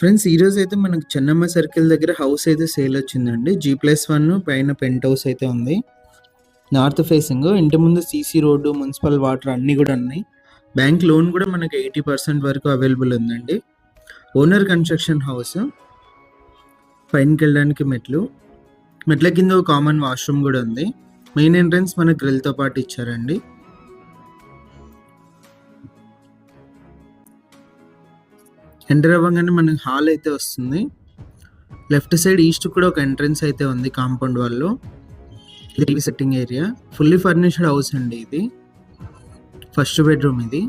Friends ఈరోజు అయితే మనకు చెన్నమ్మ సర్కిల్ దగ్గర హౌస్ అయితే సేల్ వచ్చిందండి. G+1 పైన పెంట్ హౌస్ అయితే ఉంది. నార్త్ ఫేసింగ్, ఇంటి ముందు సీసీ రోడ్డు, మున్సిపల్ వాటర్ అన్నీ కూడా ఉన్నాయి. బ్యాంక్ లోన్ కూడా మనకి 80% వరకు అవైలబుల్ ఉందండి. ఓనర్ కన్స్ట్రక్షన్ హౌస్, పైనకి వెళ్ళడానికి మెట్ల కింద ఒక కామన్ వాష్రూమ్ కూడా ఉంది. మెయిన్ ఎంట్రన్స్ మన గ్రిల్తో పాటు ఇచ్చారండి. ఎంటర్ అవ్వగానే మనకి హాల్ అయితే వస్తుంది. లెఫ్ట్ సైడ్ ఈస్ట్ కూడా ఒక ఎంట్రన్స్ అయితే ఉంది కాంపౌండ్ వాళ్ళు. ఇది TV setting area. Fully furnished house అండి ఇది. ఫస్ట్ బెడ్రూమ్ ఇది.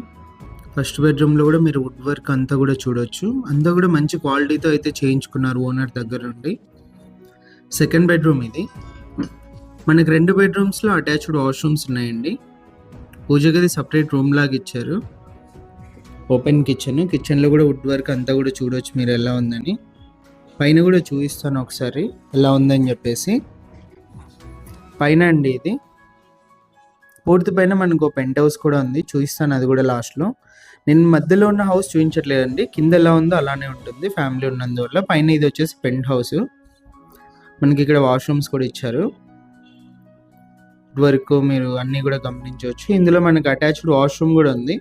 ఫస్ట్ బెడ్రూమ్లో కూడా మీరు వుడ్ వర్క్ అంతా కూడా చూడొచ్చు. అంతా కూడా మంచి క్వాలిటీతో అయితే చేయించుకున్నారు ఓనర్ దగ్గర నుండి. సెకండ్ బెడ్రూమ్ ఇది. మనకి 2 బెడ్రూమ్స్లో అటాచ్డ్ వాష్రూమ్స్ ఉన్నాయండి. పూజ గది సపరేట్ రూమ్ లాగా ఇచ్చారు. ఓపెన్ కిచెన్లో కూడా వుడ్ వర్క్ అంతా కూడా చూడొచ్చు మీరు ఎలా ఉందని. పైన కూడా చూపిస్తాను ఒకసారి ఎలా ఉందని చెప్పేసి. పైన అండి ఇది పూర్తి పైన మనకు పెంట్ హౌస్ కూడా ఉంది, చూపిస్తాను అది కూడా లాస్ట్లో. నేను మధ్యలో ఉన్న హౌస్ చూపించట్లేదండి, కింద ఎలా ఉందో అలానే ఉంటుంది ఫ్యామిలీ ఉన్నందువల్ల. పైన ఇది వచ్చేసి పెంట్ హౌస్. మనకి ఇక్కడ వాష్రూమ్స్ కూడా ఇచ్చారు. వుడ్ వర్క్ మీరు అన్నీ కూడా గమనించవచ్చు. ఇందులో మనకి అటాచ్డ్ వాష్రూమ్ కూడా ఉంది.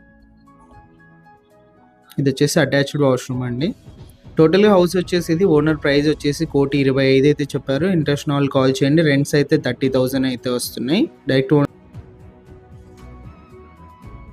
ఇది వచ్చేసి అటాచ్డ్ వాష్రూమ్ అండి. టోటల్గా హౌస్ వచ్చేసి ఇది ఓనర్ ప్రైస్ వచ్చేసి 1,25,00,000 అయితే చెప్పారు. ఇంట్రెస్ట్ వాళ్ళు కాల్ చేయండి. రెంట్స్ అయితే 30,000 అయితే వస్తున్నాయి. డైరెక్ట్